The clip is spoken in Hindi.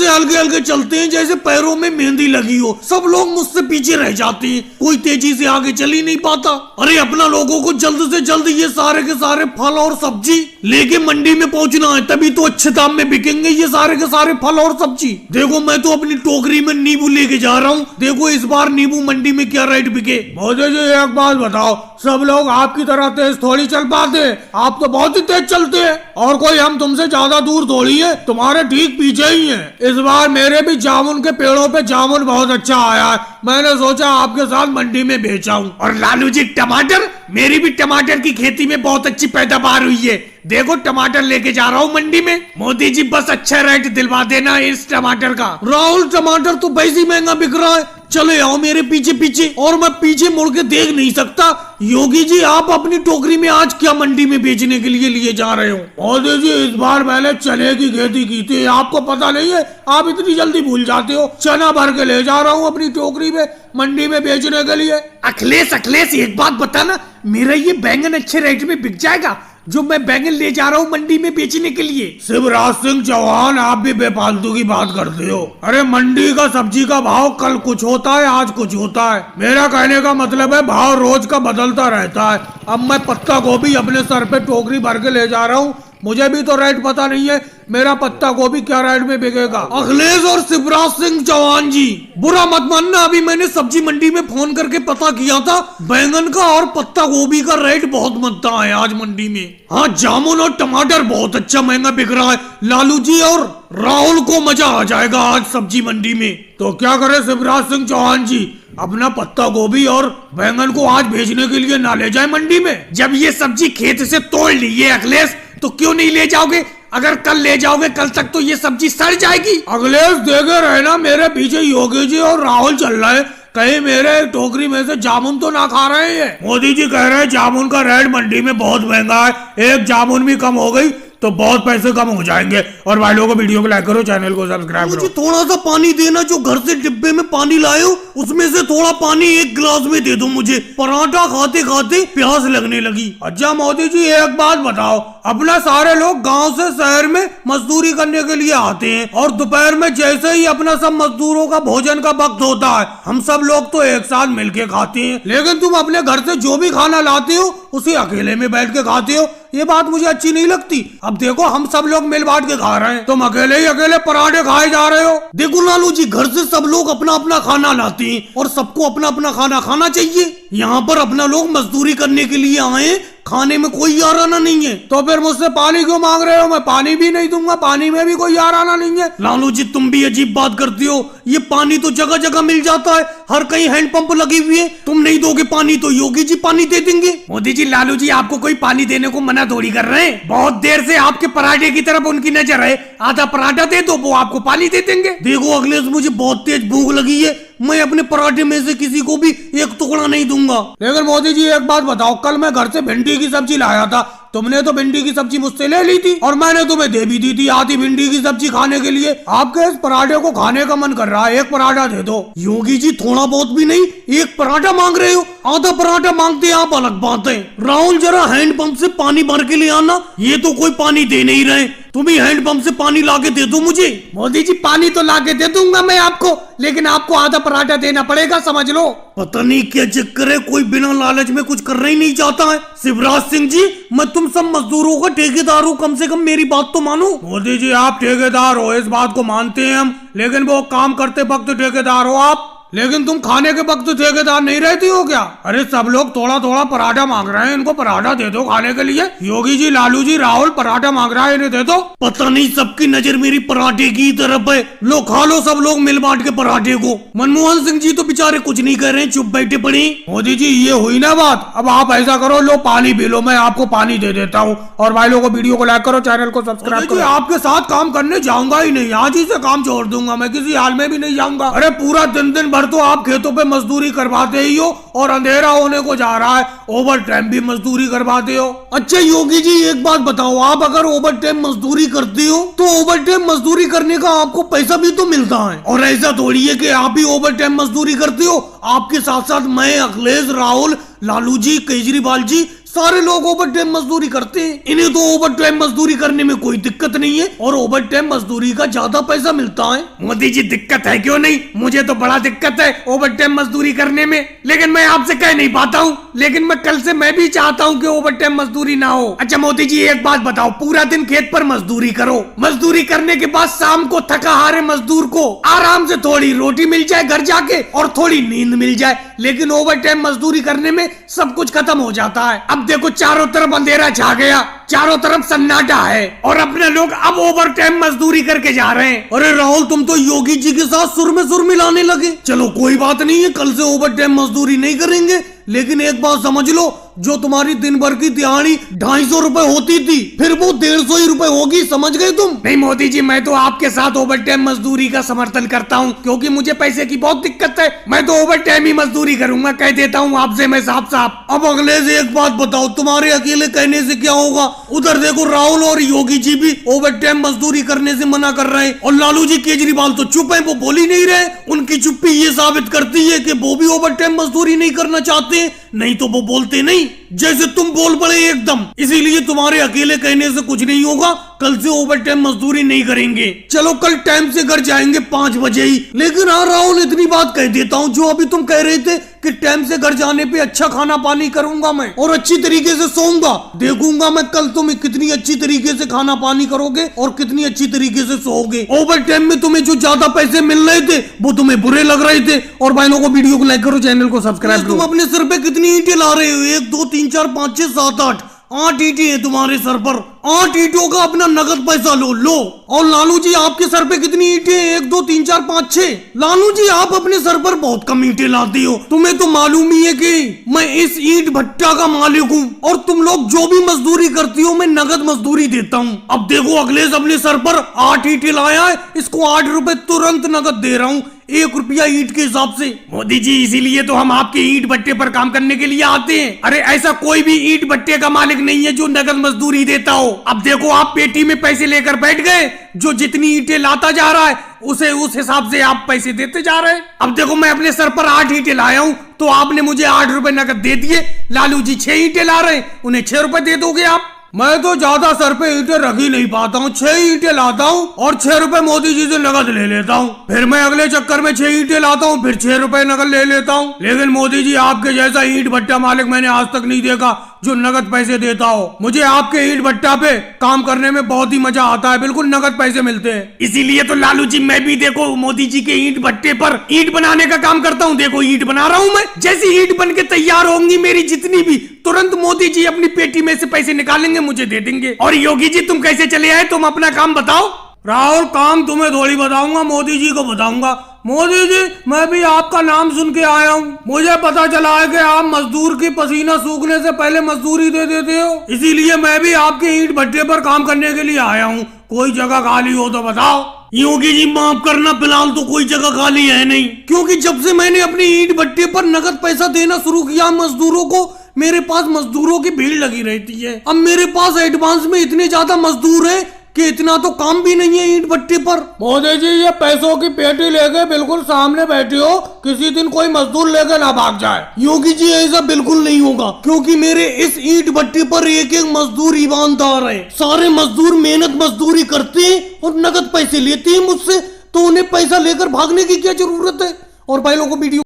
ऐसे हल्के हल्के चलते हैं जैसे पैरों में मेहंदी लगी हो। सब लोग मुझसे पीछे रह जाते हैं, कोई तेजी से आगे चल ही नहीं पाता। अरे अपना लोगों को जल्द से जल्द ये सारे के सारे फल और सब्जी लेके मंडी में पहुंचना है, तभी तो अच्छे दाम में बिकेंगे ये सारे के सारे फल और सब्जी। देखो मैं तो अपनी टोकरी में नींबू लेके जा रहा हूँ, देखो इस बार नींबू मंडी में क्या रेट बिके। मोदी जी एक बात बताओ, सब लोग आपकी तरह तेज थोड़ी चल पाते, आप तो बहुत ही तेज चलते हैं और कोई हम तुमसे ज्यादा दूर थोड़ी है, तुम्हारे ठीक पीछे ही है। इस बार मेरे भी जामुन के पेड़ों पे जामुन बहुत अच्छा आया है, मैंने सोचा आपके साथ मंडी में बेचाऊं। और लालू जी टमाटर, मेरी भी टमाटर की खेती में बहुत अच्छी पैदावार हुई है, देखो टमाटर लेके जा रहा हूँ मंडी में। मोदी जी बस अच्छा रेट दिलवा देना इस टमाटर का। राहुल टमाटर तो वैसे महंगा बिक रहा है, चले आओ मेरे पीछे पीछे, और मैं पीछे मुड़ के देख नहीं सकता। योगी जी आप अपनी टोकरी में आज क्या मंडी में बेचने के लिए जा रहे हो? मोदी जी इस बार मैंने चने की खेती की थी, आपको पता नहीं है, आप इतनी जल्दी भूल जाते हो। चना भर के ले जा रहा हूँ अपनी टोकरी में मंडी में बेचने के लिए। अखिलेश एक बात बताना, मेरा ये बैंगन अच्छे रेट में बिक जाएगा जो मैं बैंगन ले जा रहा हूँ मंडी में बेचने के लिए? शिवराज सिंह चौहान आप भी बेफालतू की बात करते हो। अरे मंडी का सब्जी का भाव कल कुछ होता है, आज कुछ होता है। मेरा कहने का मतलब है भाव रोज का बदलता रहता है। अब मैं पत्ता गोभी अपने सर पे टोकरी भर के ले जा रहा हूँ, मुझे भी तो रेट पता नहीं है मेरा पत्ता गोभी क्या रेट में बिकेगा। अखिलेश और शिवराज सिंह चौहान जी बुरा मत मानना, अभी मैंने सब्जी मंडी में फोन करके पता किया था, बैंगन का और पत्ता गोभी का रेट बहुत महंगा है आज मंडी में। हाँ जामुन और टमाटर बहुत अच्छा महंगा बिक रहा है। लालू जी और राहुल को मजा आ जाएगा आज सब्जी मंडी में। तो क्या करे शिवराज सिंह चौहान जी, अपना पत्ता गोभी और बैंगन को आज भेजने के लिए ना ले जाए मंडी में? जब ये सब्जी खेत से तोड़ ली है अखिलेश, तो क्यों नहीं ले जाओगे? अगर कल ले जाओगे कल तक तो ये सब्जी सड़ जाएगी। अखिलेश देखे रहना, मेरे पीछे योगी जी और राहुल चल रहे हैं, कहीं मेरे टोकरी में से जामुन तो ना खा रहे हैं। मोदी जी कह रहे हैं जामुन का रेट मंडी में बहुत महंगा है, एक जामुन भी कम हो गई तो बहुत पैसे कम हो जाएंगे। और भाई लोगों को वीडियो को लाइक करो, चैनल को सब्सक्राइब करो। थोड़ा सा पानी देना, जो घर से डिब्बे में पानी लाए हो उसमें से थोड़ा पानी एक गिलास में दे दो मुझे, पराठा खाते खाते प्यास लगने लगी। अच्छा मोदी जी एक बात बताओ, अपना सारे लोग गांव से शहर में मजदूरी करने के लिए आते हैं और दोपहर में जैसे ही अपना सब मजदूरों का भोजन का वक्त होता है हम सब लोग तो एक साथ मिलके खाते हैं, लेकिन तुम अपने घर से जो भी खाना लाते हो उसे अकेले में बैठ के खाते हो, ये बात मुझे अच्छी नहीं लगती। अब देखो हम सब लोग मिल बांट के खा रहे हैं, तुम अकेले ही अकेले पराठे खाए जा रहे हो। देखो लालू जी घर से सब लोग अपना अपना खाना लाते हैं और सबको अपना अपना खाना खाना चाहिए। यहाँ पर अपना लोग मजदूरी करने के लिए आए, खाने में कोई याराना नहीं है, तो फिर मुझसे पानी क्यों मांग रहे हो? मैं पानी भी नहीं दूंगा, पानी में भी कोई याराना नहीं है। लालू जी तुम भी अजीब बात करती हो, ये पानी तो जगह जगह मिल जाता है, हर कहीं हैंडपंप लगी हुई है, तुम नहीं दोगे पानी तो योगी जी पानी दे देंगे। मोदी जी लालू जी आपको कोई पानी देने को मना थोड़ी कर रहे हैं, बहुत देर से आपके पराठे की तरफ उनकी नजर है, आधा पराठा दे दो वो आपको पानी दे देंगे। देखो अखिलेश मुझे बहुत तेज भूख लगी है, मैं अपने पराठे में से किसी को भी एक टुकड़ा नहीं दूंगा। लेकिन मोदी जी एक बात बताओ, कल मैं घर से भिंडी की सब्जी लाया था, तुमने तो भिंडी की सब्जी मुझसे ले ली थी और मैंने तुम्हें दे भी दी थी आधी भिंडी की सब्जी खाने के लिए। आपके इस पराठे को खाने का मन कर रहा है, एक पराठा दे दो। योगी जी थोड़ा बहुत भी नहीं, एक पराठा मांग रहे हो, आधा पराठा मांगते हैं आप, अलग बात है। राहुल जरा हैंडपंप से पानी भर के ले आना, ये तो कोई पानी दे नहीं रहे, तुम ही हैंडपंप से पानी लाके दे दो मुझे। मोदी जी पानी तो लाके दे दूंगा मैं आपको, लेकिन आपको आधा पराठा देना पड़ेगा, समझ लो। पता नहीं क्या चक्कर है, कोई बिना लालच में कुछ करना ही नहीं चाहता है। शिवराज सिंह जी मैं तुम सब मजदूरों का ठेकेदार हूँ, कम से कम मेरी बात तो मानो। मोदी जी आप ठेकेदार हो, इस बात को मानते हैं हम, लेकिन वो काम करते वक्त ठेकेदार हो आप, लेकिन तुम खाने के वक्त ठेकेदार नहीं रहती हो क्या? अरे सब लोग थोड़ा थोड़ा पराठा मांग रहे हैं, इनको पराठा दे दो खाने के लिए। योगी जी लालू जी राहुल पराठा मांग रहा है, इन्हें दे दो। पता नहीं सबकी नजर मेरी पराठे की तरफ है, लो खा लो सब लोग मिल बांट के पराठे को। मनमोहन सिंह जी तो बेचारे कुछ नहीं कर रहे हैं, चुप बैठे पड़े। मोदी जी ये हुई ना बात, अब आप ऐसा करो, लो पानी पी लो, मैं आपको पानी दे देता हूँ। और भाई लोगों को वीडियो को लाइक करो, चैनल को सब्सक्राइब करो। आपके साथ काम करने जाऊंगा ही नहीं, आज ही से काम छोड़ दूंगा, मैं किसी हाल में भी नहीं जाऊंगा। अरे पूरा दिन दिन भर तो आप खेतों पे मजदूरी करवाते ही हो और अंधेरा होने को जा रहा है, ओवर टाइम भी मजदूरी करवाते हो। अच्छा योगी जी एक बात बताओ, आप अगर ओवर टाइम मजदूरी करते हो तो ओवर टाइम मजदूरी करने का आपको पैसा भी तो मिलता है, और ऐसा थोड़ी है कि आप ही ओवर टाइम मजदूरी करते हो, आपके साथ साथ मैं, अखिलेश, राहुल, लालू जी, केजरीवाल जी सारे लोग ओवर टाइम मजदूरी करते हैं, इन्हें तो ओवर टाइम मजदूरी करने में कोई दिक्कत नहीं है और ओवर टाइम मजदूरी का ज्यादा पैसा मिलता है। मोदी जी दिक्कत है क्यों नहीं, मुझे तो बड़ा दिक्कत है ओवर टाइम मजदूरी करने में, लेकिन मैं आपसे कह नहीं पाता हूँ। लेकिन मैं कल से मैं भी चाहता हूँ कि ओवर टाइम मजदूरी ना हो। अच्छा मोदी जी एक बात बताओ, पूरा दिन खेत पर मजदूरी करो, मजदूरी करने के बाद शाम को थका हारे मजदूर को आराम से थोड़ी रोटी मिल जाए घर जाके और थोड़ी नींद मिल जाए, लेकिन ओवर टाइम मजदूरी करने में सब कुछ खत्म हो जाता है। अब देखो चारों तरफ अंधेरा छा गया, चारों तरफ सन्नाटा है और अपने लोग अब ओवर टाइम मजदूरी करके जा रहे हैं। अरे राहुल तुम तो योगी जी के साथ सुर में सुर मिलाने लगे। चलो कोई बात नहीं है, कल से ओवर टाइम मजदूरी नहीं करेंगे, लेकिन एक बात समझ लो, जो तुम्हारी दिन भर की दिहाड़ी 250 रुपए होती थी, फिर वो 150 ही रुपए होगी, समझ गए तुम? नहीं मोदी जी, मैं तो आपके साथ ओवर टाइम मजदूरी का समर्थन करता हूँ, क्योंकि मुझे पैसे की बहुत दिक्कत है। मैं तो ओवर टाइम ही मजदूरी करूंगा, कह देता हूँ आपसे मैं साफ साफ। अब अगले से एक बात बताओ, तुम्हारे अकेले कहने से क्या होगा? उधर देखो राहुल और योगी जी भी ओवर टाइम मजदूरी करने से मना कर रहे हैं और लालू जी केजरीवाल तो चुप है, वो बोल ही नहीं रहे। उनकी चुप्पी ये साबित करती है कि वो भी ओवर टाइम मजदूरी नहीं करना चाहते, नहीं तो वो बोलते नहीं, जैसे तुम बोल पड़े एकदम। इसीलिए तुम्हारे अकेले कहने से कुछ नहीं होगा, कल से ओवर टाइम मजदूरी नहीं करेंगे। चलो कल टाइम से घर जाएंगे 5 बजे ही। लेकिन हाँ राहुल, इतनी बात कह देता हूँ, जो अभी तुम कह रहे थे कि टाइम से घर जाने पे अच्छा खाना पानी करूंगा मैं और अच्छी तरीके से सोऊंगा, देखूंगा मैं कल तुम कितनी अच्छी तरीके से खाना पानी करोगे और कितनी अच्छी तरीके से सोओगे। ओवर टाइम में तुम्हें जो ज्यादा पैसे मिल रहे थे वो तुम्हें बुरे लग रहे थे। और भाइयों को वीडियो को लाइक करो, चैनल को सब्सक्राइब करो। तुम अपने सर पे कितनी ईंटें ला रहे हो? 1 2 3 4 5 6 7 8 ईंटें हैं तुम्हारे सर पर। 8 ईंटों का अपना नगद पैसा लो। और लालू जी आपके सर पे कितनी ईंटें? 1 2 3 4 5 6। लालू जी आप अपने सर पर बहुत कम ईंटें लाती हो, तुम्हें तो मालूम ही है कि मैं इस ईंट भट्टा का मालिक हूँ और तुम लोग जो भी मजदूरी करती हो मैं नगद मजदूरी देता हूँ। अब देखो अखिलेश अपने सर पर 8 ईंटें लाया है, इसको 8 रुपए तुरंत नगद दे रहा हूँ, 1 रुपया ईंट के हिसाब से। मोदी जी इसीलिए तो हम आपके ईंट भट्टे पर काम करने के लिए आते हैं। अरे ऐसा कोई भी ईंट भट्टे का मालिक नहीं है जो नगद मजदूरी देता हो। अब देखो आप पेटी में पैसे लेकर बैठ गए, जो जितनी ईंटें लाता जा रहा है उसे उस हिसाब से आप पैसे देते जा रहे हैं। अब देखो मैं अपने सर पर 8 ईंटें लाया हूँ तो आपने मुझे 8 रुपए नगद दे दिए। लालू जी 6 ईंटें ला रहे हैं, उन्हें 6 रुपए दे दोगे आप? मैं तो ज्यादा सर पे ईंटें रख ही नहीं पाता हूँ, 6 ईंटें लाता हूँ और 6 रुपए मोदी जी से नगद ले लेता हूँ। फिर मैं अगले चक्कर में 6 ईंटें लाता हूँ, फिर 6 रुपए नगद ले लेता हूँ। लेकिन मोदी जी आपके जैसा ईंट भट्टा मालिक मैंने आज तक नहीं देखा जो नगद पैसे देता हो। मुझे आपके ईंट भट्टा पे काम करने में बहुत ही मजा आता है, बिल्कुल नगद पैसे मिलते हैं। इसीलिए तो लालू जी मैं भी देखो मोदी जी के ईंट भट्टे पर ईंट बनाने का काम करता हूँ। देखो ईंट बना रहा हूँ मैं, जैसी ईंट बन के तैयार होंगी मेरी जितनी भी, तुरंत मोदी जी अपनी पेटी में से पैसे निकालेंगे, मुझे दे देंगे। और योगी जी तुम कैसे चले आए, तुम अपना काम बताओ। राहुल काम तुम्हें थोड़ी बताऊंगा, मोदी जी को बताऊंगा। मोदी जी मैं भी आपका नाम सुन के आया हूँ, मुझे पता चला है कि आप मजदूर की पसीना सूखने से पहले मजदूरी दे देते हो, इसीलिए मैं भी आपके ईंट भट्टे पर काम करने के लिए आया हूँ। कोई जगह खाली हो तो बताओ। योगी जी माफ करना, फिलहाल तो कोई जगह खाली है नहीं, क्योंकि जब से मैंने अपने ईंट भट्टे पर नगद पैसा देना शुरू किया मजदूरों को, मेरे पास मजदूरों की भीड़ लगी रहती है। अब मेरे पास एडवांस में इतने ज्यादा मजदूर हैं कि इतना तो काम भी नहीं है ईंट भट्टे पर। मोदी जी ये पैसों की पेटी लेके बिल्कुल सामने बैठे हो, किसी दिन कोई मजदूर लेकर ना भाग जाए। योगी जी ऐसा बिल्कुल नहीं होगा, क्योंकि मेरे इस ईंट भट्टे पर एक एक मजदूर ईमानदार है। सारे मजदूर मेहनत मजदूरी करते हैं और नगद पैसे लेते हैं मुझसे, तो उन्हें पैसा लेकर भागने की क्या जरूरत है। और भाई लोगों को वीडियो